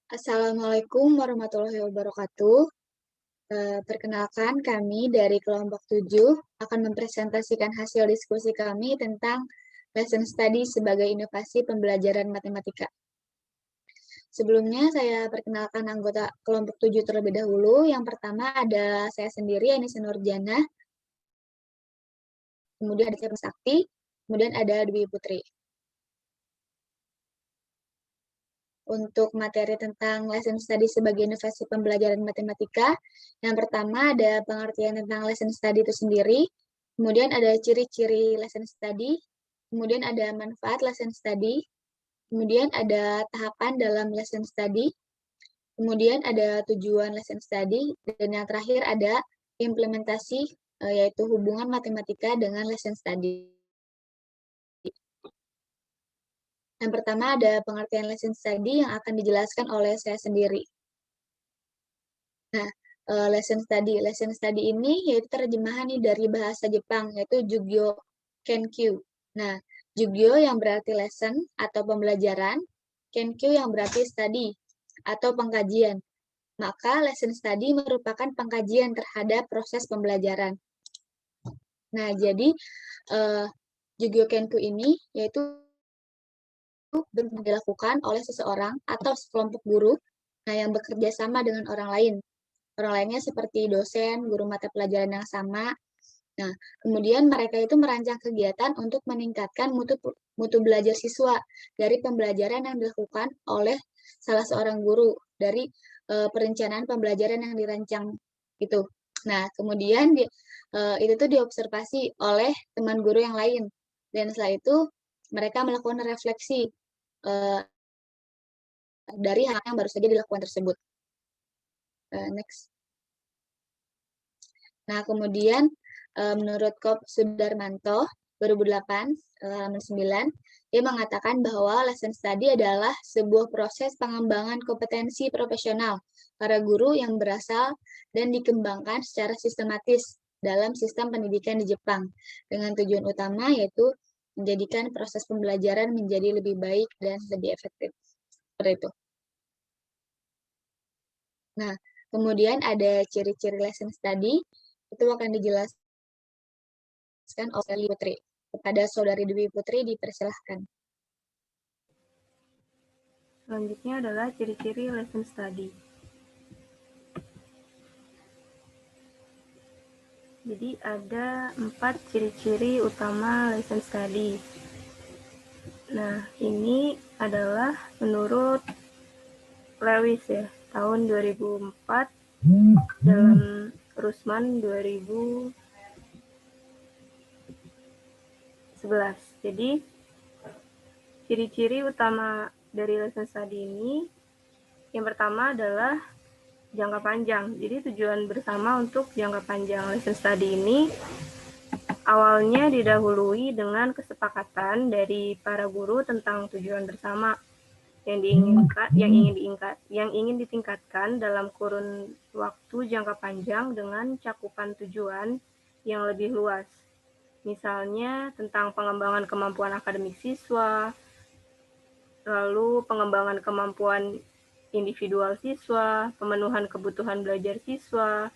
Assalamualaikum warahmatullahi wabarakatuh. Perkenalkan kami dari kelompok 7 akan mempresentasikan hasil diskusi kami tentang lesson study sebagai inovasi pembelajaran matematika. Sebelumnya saya perkenalkan anggota kelompok 7 terlebih dahulu. Yang pertama ada saya sendiri, Anissa Nurjana, kemudian ada Cerna Sakti, kemudian ada Dwi Putri. Untuk materi tentang lesson study sebagai inovasi pembelajaran matematika, yang pertama ada pengertian tentang lesson study itu sendiri, kemudian ada ciri-ciri lesson study, kemudian ada manfaat lesson study, kemudian ada tahapan dalam lesson study, kemudian ada tujuan lesson study, dan yang terakhir ada implementasi, yaitu hubungan matematika dengan lesson study. Yang pertama ada pengertian lesson study yang akan dijelaskan oleh saya sendiri. Nah, lesson study. Lesson study ini yaitu terjemahan nih dari bahasa Jepang, yaitu Jugyo Kenkyu. Nah, Jugyo yang berarti lesson atau pembelajaran, Kenkyu yang berarti study atau pengkajian. Maka lesson study merupakan pengkajian terhadap proses pembelajaran. Nah, jadi Jugyo Kenkyu ini yaitu dilakukan oleh seseorang atau sekelompok guru yang bekerja sama dengan orang lain. Orang lainnya seperti dosen, guru mata pelajaran yang sama. Nah, kemudian mereka itu merancang kegiatan untuk meningkatkan mutu belajar siswa dari pembelajaran yang dilakukan oleh salah seorang guru dari perencanaan pembelajaran yang dirancang itu. Nah, kemudian itu tuh diobservasi oleh teman guru yang lain. Dan setelah itu mereka melakukan refleksi dari hal yang baru saja dilakukan tersebut. Next. Nah, kemudian menurut Kop Sudarmanto 2008 halaman 9, dia mengatakan bahwa lesson study adalah sebuah proses pengembangan kompetensi profesional para guru yang berasal dan dikembangkan secara sistematis dalam sistem pendidikan di Jepang dengan tujuan utama yaitu menjadikan proses pembelajaran menjadi lebih baik dan lebih efektif. Seperti itu. Nah, kemudian ada ciri-ciri lesson study, itu akan dijelaskan oleh Dwi Putri. Kepada Saudari Dwi Putri dipersilahkan. Selanjutnya adalah ciri-ciri lesson study. Jadi ada 4 ciri-ciri utama lesson study. Nah, ini adalah menurut Lewis ya, tahun 2004 dalam Rusman 2011. Jadi, ciri-ciri utama dari lesson study ini, yang pertama adalah jangka panjang. Jadi tujuan bersama untuk jangka panjang lesson study ini awalnya didahului dengan kesepakatan dari para guru tentang tujuan bersama yang ingin ditingkatkan dalam kurun waktu jangka panjang dengan cakupan tujuan yang lebih luas. Misalnya tentang pengembangan kemampuan akademik siswa, lalu pengembangan kemampuan individual siswa, pemenuhan kebutuhan belajar siswa,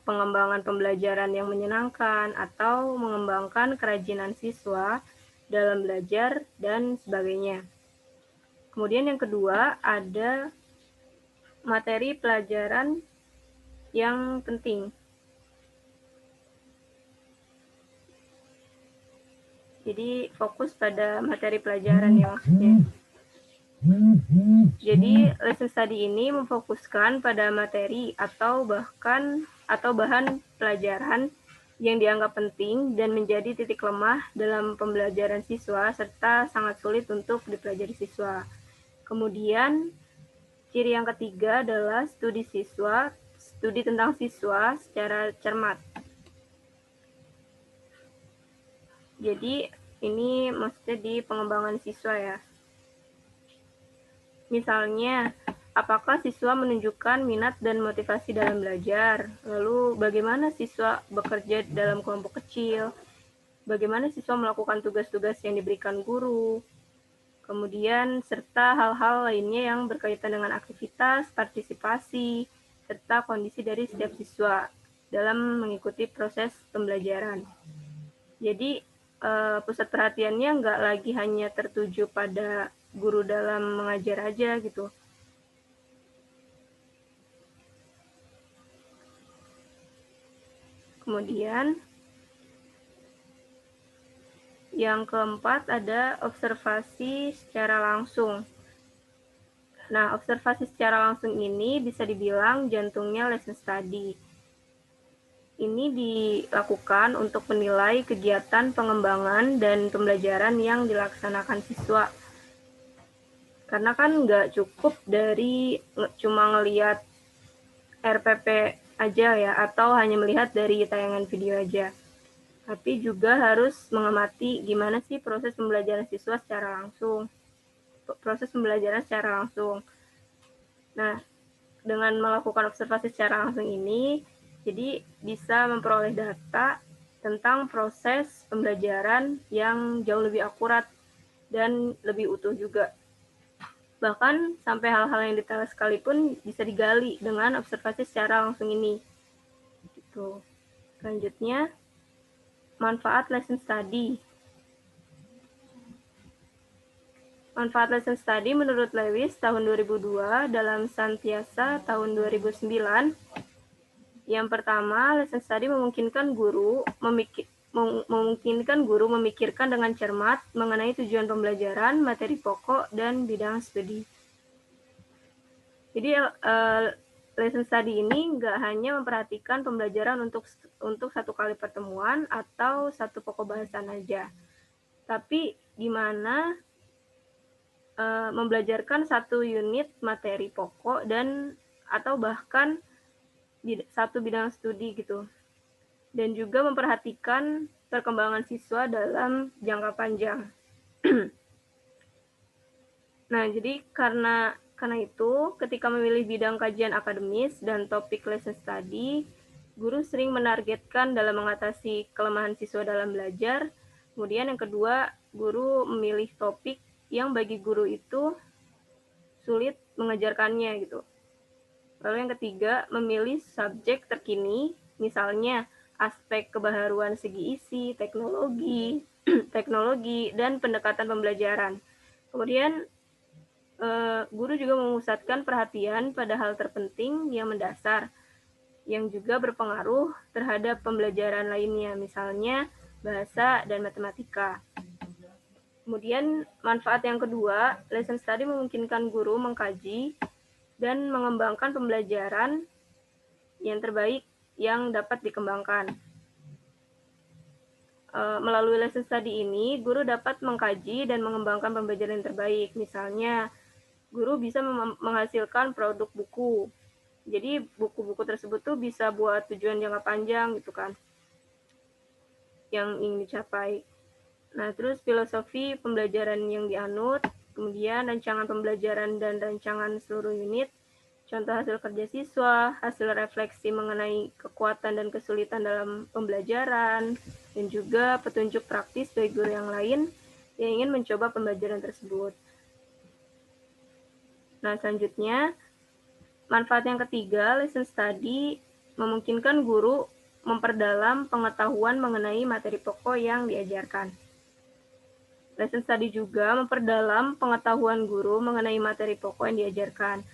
pengembangan pembelajaran yang menyenangkan, atau mengembangkan kerajinan siswa dalam belajar, dan sebagainya. Kemudian yang kedua, ada materi pelajaran yang penting. Jadi fokus pada materi pelajaran ya maksudnya. Jadi lesson study ini memfokuskan pada materi atau bahan pelajaran yang dianggap penting dan menjadi titik lemah dalam pembelajaran siswa serta sangat sulit untuk dipelajari siswa. Kemudian ciri yang ketiga adalah studi tentang siswa secara cermat. Jadi ini maksudnya di pengembangan siswa ya. Misalnya, apakah siswa menunjukkan minat dan motivasi dalam belajar? Lalu bagaimana siswa bekerja dalam kelompok kecil? Bagaimana siswa melakukan tugas-tugas yang diberikan guru? kemudian serta hal-hal lainnya yang berkaitan dengan aktivitas, partisipasi, serta kondisi dari setiap siswa dalam mengikuti proses pembelajaran. Jadi pusat perhatiannya nggak lagi hanya tertuju pada guru dalam mengajar aja gitu. Kemudian yang keempat ada observasi secara langsung. Nah, observasi secara langsung ini bisa dibilang jantungnya lesson study. Ini dilakukan untuk menilai kegiatan pengembangan dan pembelajaran yang dilaksanakan siswa. Karena kan nggak cukup dari cuma ngelihat RPP aja ya, atau hanya melihat dari tayangan video aja. Tapi juga harus mengamati gimana sih proses pembelajaran siswa secara langsung. Nah, dengan melakukan observasi secara langsung ini, jadi bisa memperoleh data tentang proses pembelajaran yang jauh lebih akurat dan lebih utuh juga. Bahkan sampai hal-hal yang detail sekalipun bisa digali dengan observasi secara langsung ini. Gitu. Selanjutnya, manfaat lesson study. Manfaat lesson study menurut Lewis tahun 2002 dalam Santiasa tahun 2009. Yang pertama, lesson study memungkinkan guru memikirkan dengan cermat mengenai tujuan pembelajaran, materi pokok, dan bidang studi. Jadi lesson study ini nggak hanya memperhatikan pembelajaran untuk satu kali pertemuan atau satu pokok bahasan aja, tapi gimana membelajarkan satu unit materi pokok dan atau bahkan satu bidang studi gitu, dan juga memperhatikan perkembangan siswa dalam jangka panjang. Nah, jadi karena itu, ketika memilih bidang kajian akademis dan topik lesson study, guru sering menargetkan dalam mengatasi kelemahan siswa dalam belajar. Kemudian yang kedua, guru memilih topik yang bagi guru itu sulit mengajarkannya gitu. Lalu yang ketiga, memilih subjek terkini, misalnya aspek kebaharuan segi isi, teknologi, dan pendekatan pembelajaran. Kemudian guru juga memusatkan perhatian pada hal terpenting yang mendasar, yang juga berpengaruh terhadap pembelajaran lainnya, misalnya bahasa dan matematika. Kemudian manfaat yang kedua, lesson study memungkinkan guru mengkaji dan mengembangkan pembelajaran yang terbaik yang dapat dikembangkan. Melalui lesson study ini, guru dapat mengkaji dan mengembangkan pembelajaran yang terbaik. Misalnya, guru bisa menghasilkan produk buku. Jadi buku-buku tersebut tuh bisa buat tujuan jangka panjang gitu kan, yang ingin dicapai. Nah, terus filosofi pembelajaran yang dianut, kemudian rancangan pembelajaran dan rancangan seluruh unit, contoh hasil kerja siswa, hasil refleksi mengenai kekuatan dan kesulitan dalam pembelajaran, dan juga petunjuk praktis bagi guru yang lain yang ingin mencoba pembelajaran tersebut. Nah, selanjutnya, manfaat yang ketiga, lesson study memungkinkan guru memperdalam pengetahuan mengenai materi pokok yang diajarkan. Lesson study juga memperdalam pengetahuan guru mengenai materi pokok yang diajarkan.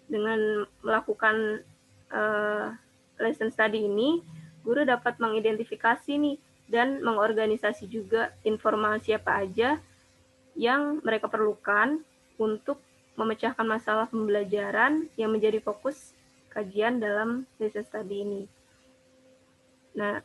Dengan melakukan lesson study ini, guru dapat mengidentifikasi nih dan mengorganisasi juga informasi apa aja yang mereka perlukan untuk memecahkan masalah pembelajaran yang menjadi fokus kajian dalam lesson study ini. Nah,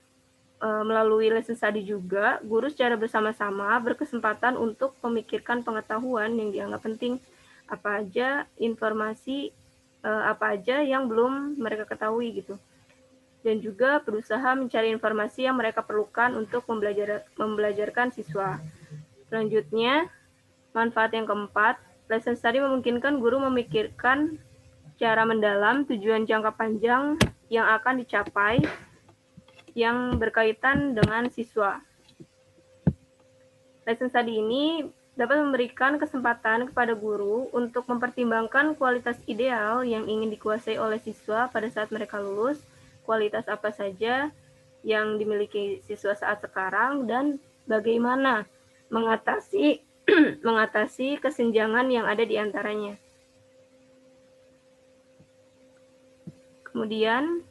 melalui lesson study juga, guru secara bersama-sama berkesempatan untuk memikirkan pengetahuan yang dianggap penting, apa aja informasi, apa aja yang belum mereka ketahui gitu. Dan juga berusaha mencari informasi yang mereka perlukan untuk membelajarkan siswa. Selanjutnya, manfaat yang keempat, lesson study memungkinkan guru memikirkan cara mendalam tujuan jangka panjang yang akan dicapai yang berkaitan dengan siswa. Lesson study ini dapat memberikan kesempatan kepada guru untuk mempertimbangkan kualitas ideal yang ingin dikuasai oleh siswa pada saat mereka lulus, kualitas apa saja yang dimiliki siswa saat sekarang, dan bagaimana mengatasi mengatasi kesenjangan yang ada di antaranya. Kemudian,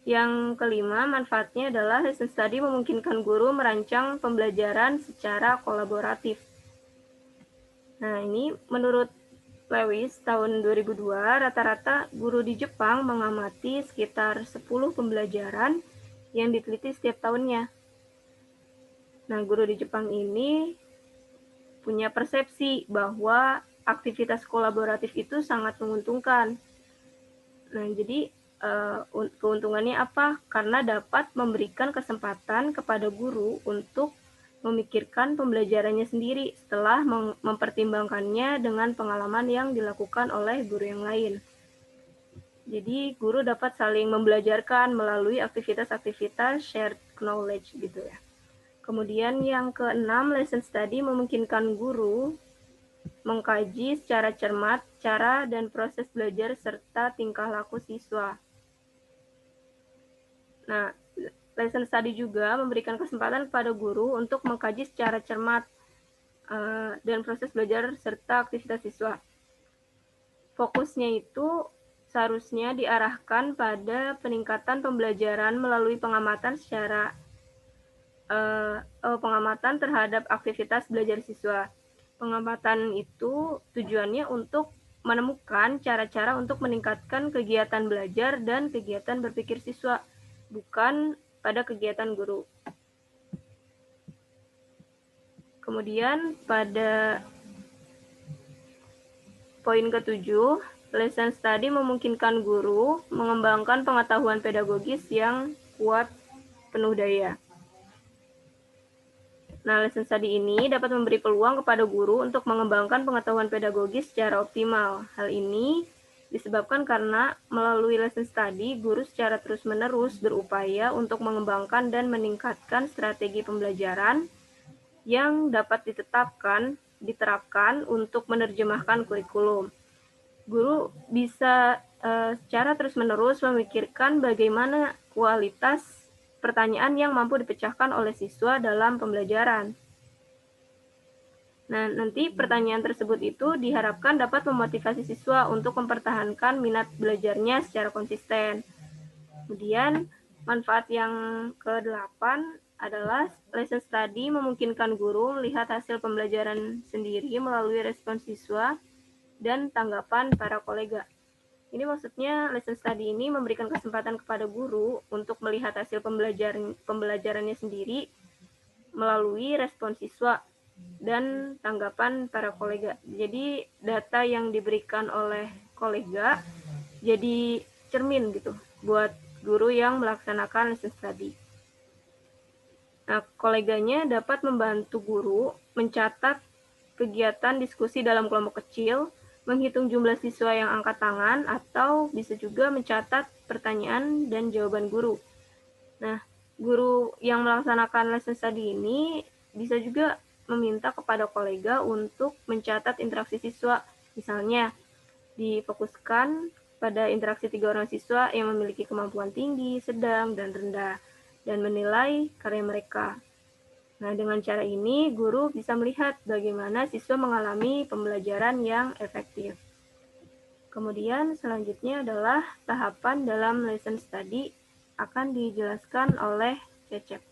yang kelima, manfaatnya adalah lesson study memungkinkan guru merancang pembelajaran secara kolaboratif. Nah, ini menurut Lewis tahun 2002, rata-rata guru di Jepang mengamati sekitar 10 pembelajaran yang diteliti setiap tahunnya. Nah, guru di Jepang ini punya persepsi bahwa aktivitas kolaboratif itu sangat menguntungkan. Nah, jadi keuntungannya apa? Karena dapat memberikan kesempatan kepada guru untuk memikirkan pembelajarannya sendiri setelah mempertimbangkannya dengan pengalaman yang dilakukan oleh guru yang lain. Jadi guru dapat saling membelajarkan melalui aktivitas-aktivitas shared knowledge gitu ya. Kemudian yang keenam, lesson study memungkinkan guru mengkaji secara cermat cara dan proses belajar serta tingkah laku siswa. Nah, lesson study juga memberikan kesempatan kepada guru untuk mengkaji secara cermat dan proses belajar serta aktivitas siswa. Fokusnya itu seharusnya diarahkan pada peningkatan pembelajaran melalui pengamatan secara pengamatan terhadap aktivitas belajar siswa. Pengamatan itu tujuannya untuk menemukan cara-cara untuk meningkatkan kegiatan belajar dan kegiatan berpikir siswa, bukan pada kegiatan guru. Kemudian pada poin ke-7, lesson study memungkinkan guru mengembangkan pengetahuan pedagogis yang kuat penuh daya. Nah, lesson study ini dapat memberi peluang kepada guru untuk mengembangkan pengetahuan pedagogis secara optimal. Hal ini disebabkan karena melalui lesson study, guru secara terus-menerus berupaya untuk mengembangkan dan meningkatkan strategi pembelajaran yang dapat diterapkan untuk menerjemahkan kurikulum. Guru bisa secara terus-menerus memikirkan bagaimana kualitas pertanyaan yang mampu dipecahkan oleh siswa dalam pembelajaran. Nah, nanti pertanyaan tersebut itu diharapkan dapat memotivasi siswa untuk mempertahankan minat belajarnya secara konsisten. Kemudian, manfaat yang ke-8 adalah lesson study memungkinkan guru melihat hasil pembelajaran sendiri melalui respons siswa dan tanggapan para kolega. Ini maksudnya lesson study ini memberikan kesempatan kepada guru untuk melihat hasil pembelajarannya sendiri melalui respons siswa dan tanggapan para kolega. Jadi data yang diberikan oleh kolega jadi cermin gitu buat guru yang melaksanakan lesson study. Nah, koleganya dapat membantu guru mencatat kegiatan diskusi dalam kelompok kecil, menghitung jumlah siswa yang angkat tangan, atau bisa juga mencatat pertanyaan dan jawaban guru. Nah, guru yang melaksanakan lesson study ini bisa juga meminta kepada kolega untuk mencatat interaksi siswa. Misalnya, difokuskan pada interaksi 3 orang siswa yang memiliki kemampuan tinggi, sedang, dan rendah, dan menilai karya mereka. Nah, dengan cara ini, guru bisa melihat bagaimana siswa mengalami pembelajaran yang efektif. Kemudian, selanjutnya adalah tahapan dalam lesson study akan dijelaskan oleh Cecep.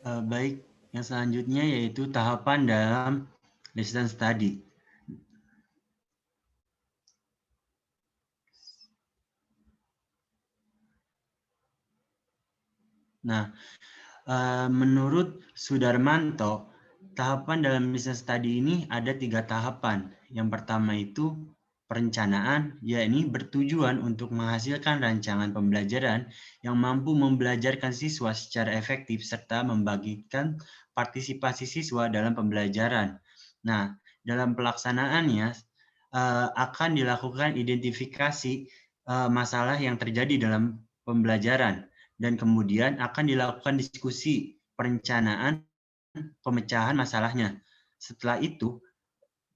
Baik, yang selanjutnya yaitu tahapan dalam lesson study. Nah, menurut Sudarmanto, tahapan dalam lesson study ini ada 3 tahapan. Yang pertama itu perencanaan, yakni bertujuan untuk menghasilkan rancangan pembelajaran yang mampu membelajarkan siswa secara efektif serta membagikan partisipasi siswa dalam pembelajaran. Nah, dalam pelaksanaannya akan dilakukan identifikasi masalah yang terjadi dalam pembelajaran. Dan kemudian akan dilakukan diskusi perencanaan pemecahan masalahnya. Setelah itu,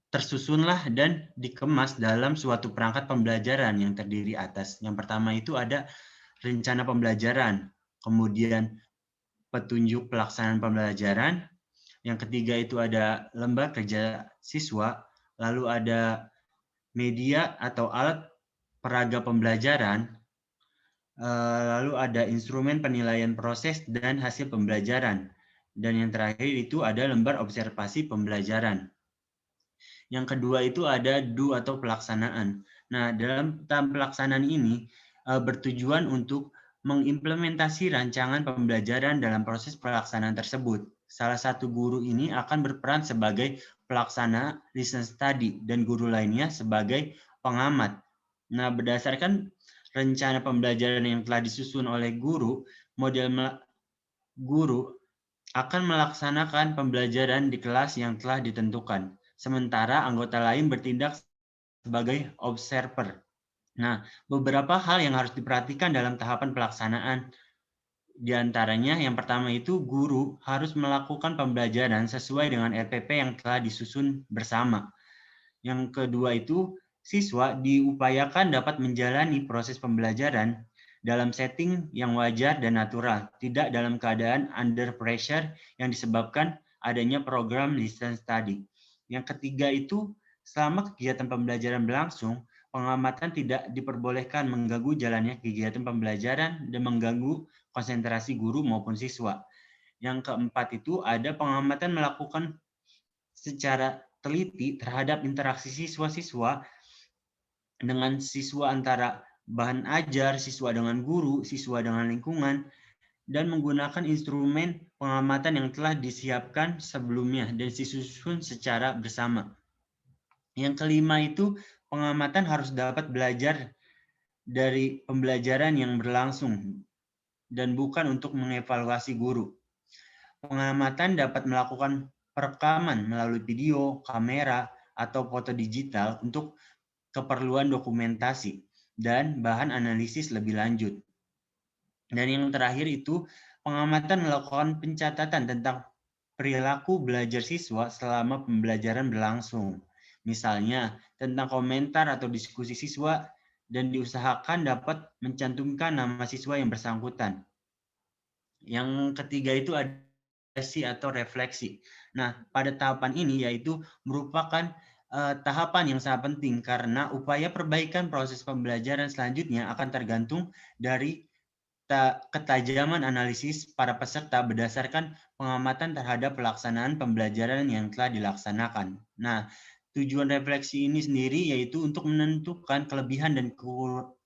tersusunlah dan dikemas dalam suatu perangkat pembelajaran yang terdiri atas. Yang pertama itu ada rencana pembelajaran, kemudian petunjuk pelaksanaan pembelajaran, yang ketiga itu ada lembar kerja siswa, lalu ada media atau alat peraga pembelajaran, lalu ada instrumen penilaian proses dan hasil pembelajaran, dan yang terakhir itu ada lembar observasi pembelajaran. Yang kedua itu ada do atau pelaksanaan. Nah, dalam tahap pelaksanaan ini bertujuan untuk mengimplementasi rancangan pembelajaran dalam proses pelaksanaan tersebut. Salah satu guru ini akan berperan sebagai pelaksana listen study dan guru lainnya sebagai pengamat. Nah, berdasarkan rencana pembelajaran yang telah disusun oleh guru, guru akan melaksanakan pembelajaran di kelas yang telah ditentukan. Sementara anggota lain bertindak sebagai observer. Nah, beberapa hal yang harus diperhatikan dalam tahapan pelaksanaan. Di antaranya, yang pertama itu guru harus melakukan pembelajaran sesuai dengan RPP yang telah disusun bersama. Yang kedua itu, siswa diupayakan dapat menjalani proses pembelajaran dalam setting yang wajar dan natural, tidak dalam keadaan under pressure yang disebabkan adanya program listen study. Yang ketiga itu, selama kegiatan pembelajaran berlangsung, pengamatan tidak diperbolehkan mengganggu jalannya kegiatan pembelajaran dan mengganggu konsentrasi guru maupun siswa. Yang keempat itu ada pengamatan melakukan secara teliti terhadap interaksi siswa-siswa dengan siswa antara bahan ajar, siswa dengan guru, siswa dengan lingkungan, dan menggunakan instrumen pengamatan yang telah disiapkan sebelumnya dan disusun secara bersama. Yang kelima itu pengamatan harus dapat belajar dari pembelajaran yang berlangsung dan bukan untuk mengevaluasi guru. Pengamatan dapat melakukan perekaman melalui video, kamera, atau foto digital untuk keperluan dokumentasi dan bahan analisis lebih lanjut. Dan yang terakhir itu pengamatan melakukan pencatatan tentang perilaku belajar siswa selama pembelajaran berlangsung. Misalnya tentang komentar atau diskusi siswa dan diusahakan dapat mencantumkan nama siswa yang bersangkutan. Yang ketiga itu ada atau refleksi. Nah, pada tahapan ini yaitu merupakan tahapan yang sangat penting karena upaya perbaikan proses pembelajaran selanjutnya akan tergantung dari ketajaman analisis para peserta berdasarkan pengamatan terhadap pelaksanaan pembelajaran yang telah dilaksanakan. Nah, tujuan refleksi ini sendiri yaitu untuk menentukan kelebihan dan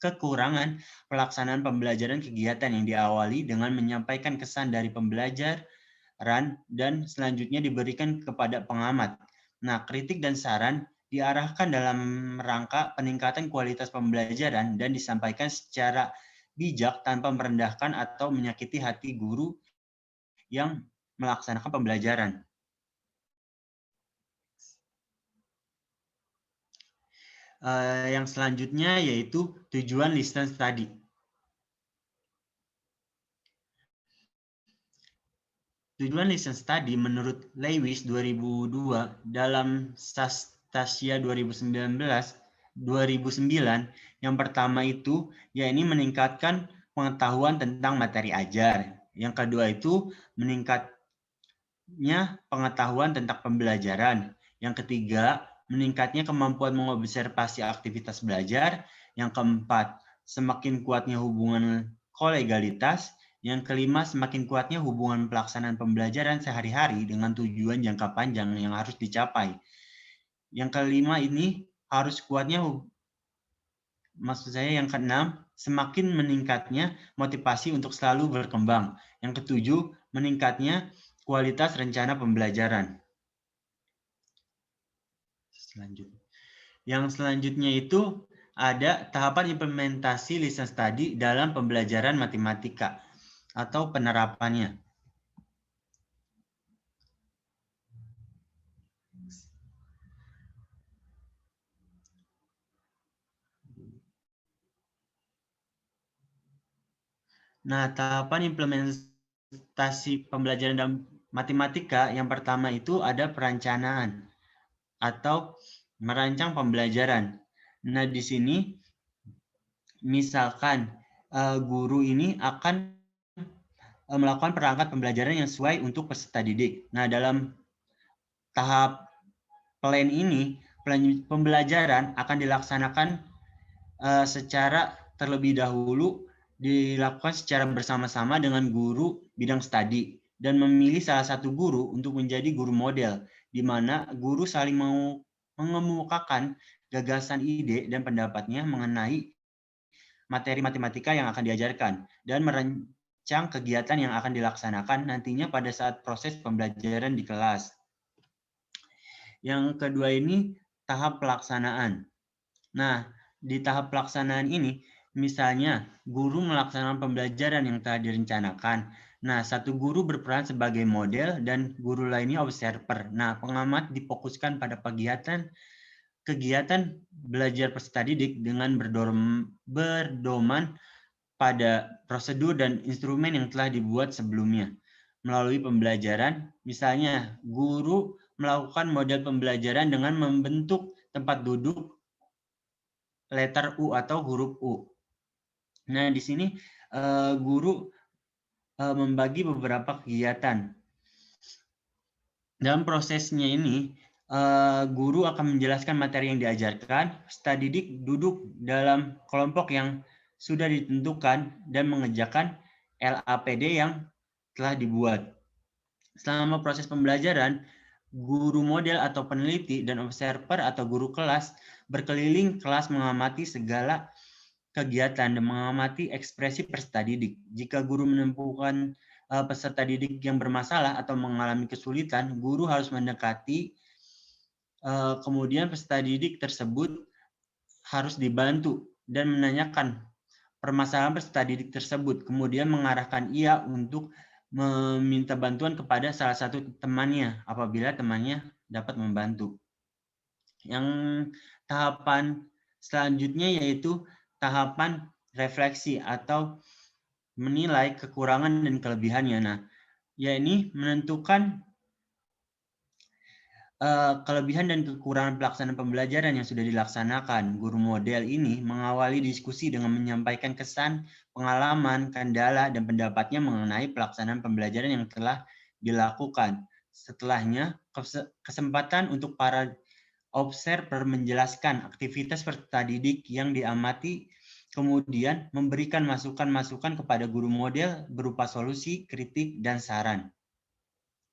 kekurangan pelaksanaan pembelajaran kegiatan yang diawali dengan menyampaikan kesan dari pembelajar, dan selanjutnya diberikan kepada pengamat. Nah, kritik dan saran diarahkan dalam rangka peningkatan kualitas pembelajaran dan disampaikan secara bijak tanpa merendahkan atau menyakiti hati guru yang melaksanakan pembelajaran. Yang selanjutnya yaitu tujuan listen study. Tujuan listen study menurut Lewis 2002 dalam Sastasia 2009 yang pertama itu yakni meningkatkan pengetahuan tentang materi ajar. Yang kedua itu meningkatnya pengetahuan tentang pembelajaran. Yang ketiga, meningkatnya kemampuan mengobservasi aktivitas belajar. Yang keempat, semakin kuatnya hubungan kolegalitas. Yang kelima, semakin kuatnya hubungan pelaksanaan pembelajaran sehari-hari dengan tujuan jangka panjang yang harus dicapai. Yang kelima ini harus kuatnya, maksud saya yang keenam, semakin meningkatnya motivasi untuk selalu berkembang. Yang ketujuh, meningkatnya kualitas rencana pembelajaran. Yang selanjutnya itu ada tahapan implementasi listen study dalam pembelajaran matematika atau penerapannya. Nah, tahapan implementasi pembelajaran dalam matematika yang pertama itu ada perencanaan atau merancang pembelajaran. Nah, di sini misalkan guru ini akan melakukan perangkat pembelajaran yang sesuai untuk peserta didik. Nah, dalam tahap plan ini, pembelajaran akan dilaksanakan secara terlebih dahulu dilakukan secara bersama-sama dengan guru bidang studi dan memilih salah satu guru untuk menjadi guru model, di mana guru saling mengemukakan gagasan, ide, dan pendapatnya mengenai materi matematika yang akan diajarkan dan merancang kegiatan yang akan dilaksanakan nantinya pada saat proses pembelajaran di kelas. Yang kedua ini tahap pelaksanaan. Nah, di tahap pelaksanaan ini, misalnya guru melaksanakan pembelajaran yang telah direncanakan. Nah, satu guru berperan sebagai model dan guru lainnya observer. Nah, pengamat difokuskan pada kegiatan belajar peserta didik dengan berdoman pada prosedur dan instrumen yang telah dibuat sebelumnya. Melalui pembelajaran, misalnya guru melakukan model pembelajaran dengan membentuk tempat duduk letter U atau huruf U. Nah, di sini guru membagi beberapa kegiatan. Dalam prosesnya ini, guru akan menjelaskan materi yang diajarkan, peserta didik duduk dalam kelompok yang sudah ditentukan dan mengerjakan LAPD yang telah dibuat. Selama proses pembelajaran, guru model atau peneliti dan observer atau guru kelas berkeliling kelas mengamati segala kegiatan dan mengamati ekspresi peserta didik. Jika guru menemukan peserta didik yang bermasalah atau mengalami kesulitan, guru harus mendekati, kemudian peserta didik tersebut harus dibantu dan menanyakan permasalahan peserta didik tersebut, kemudian mengarahkan ia untuk meminta bantuan kepada salah satu temannya apabila temannya dapat membantu. Yang tahapan selanjutnya yaitu tahapan refleksi atau menilai kekurangan dan kelebihannya. Nah, yakni menentukan kelebihan dan kekurangan pelaksanaan pembelajaran yang sudah dilaksanakan. Guru model ini mengawali diskusi dengan menyampaikan kesan, pengalaman, kendala, dan pendapatnya mengenai pelaksanaan pembelajaran yang telah dilakukan. Setelahnya, kesempatan untuk para observer menjelaskan aktivitas peserta didik yang diamati, kemudian memberikan masukan-masukan kepada guru model berupa solusi, kritik, dan saran.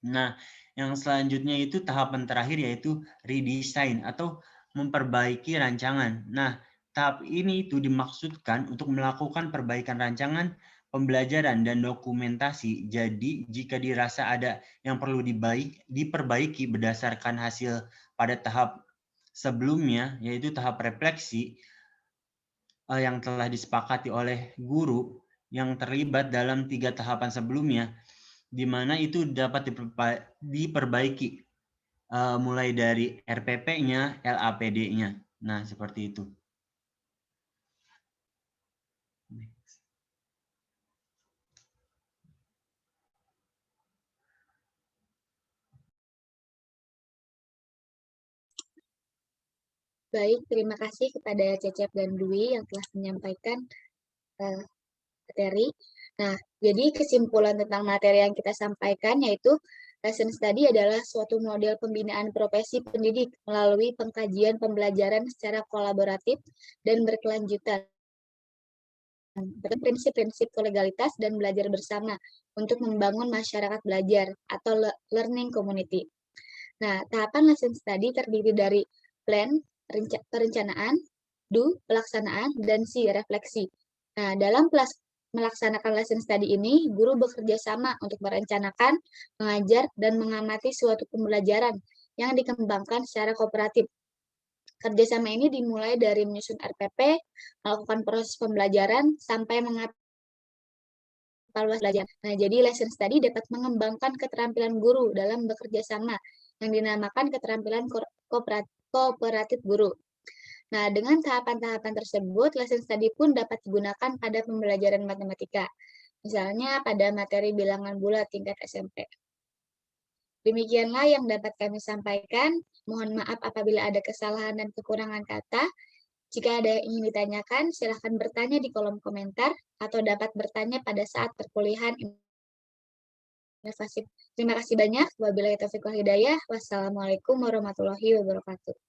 Nah, yang selanjutnya itu tahapan terakhir yaitu redesign atau memperbaiki rancangan. Nah, tahap ini itu dimaksudkan untuk melakukan perbaikan rancangan pembelajaran dan dokumentasi. Jadi, jika dirasa ada yang perlu diperbaiki berdasarkan hasil pada tahap sebelumnya, yaitu tahap refleksi yang telah disepakati oleh guru yang terlibat dalam 3 tahapan sebelumnya, di mana itu dapat diperbaiki mulai dari RPP-nya, LAPD-nya. Nah, seperti itu. Baik, terima kasih kepada Cecep dan Dwi yang telah menyampaikan materi. Nah, jadi kesimpulan tentang materi yang kita sampaikan yaitu lesson study adalah suatu model pembinaan profesi pendidik melalui pengkajian pembelajaran secara kolaboratif dan berkelanjutan. Prinsip-prinsip kolegalitas dan belajar bersama untuk membangun masyarakat belajar atau learning community. Nah, tahapan lesson study terdiri dari plan, perencanaan, do, pelaksanaan, dan C, refleksi. Nah, dalam melaksanakan lesson study ini, guru bekerja sama untuk merencanakan, mengajar, dan mengamati suatu pembelajaran yang dikembangkan secara kooperatif. Kerjasama ini dimulai dari menyusun RPP, melakukan proses pembelajaran, sampai mengevaluasi belajar. Nah, jadi lesson study dapat mengembangkan keterampilan guru dalam bekerja sama, yang dinamakan keterampilan kooperatif guru. Nah, dengan tahapan-tahapan tersebut, lesson study pun dapat digunakan pada pembelajaran matematika. Misalnya pada materi bilangan bulat tingkat SMP. Demikianlah yang dapat kami sampaikan. Mohon maaf apabila ada kesalahan dan kekurangan kata. Jika ada yang ingin ditanyakan, silakan bertanya di kolom komentar atau dapat bertanya pada saat perkuliahan inovasi. Terima kasih banyak. Wabillahi taufiq wal hidayah. Wassalamualaikum warahmatullahi wabarakatuh.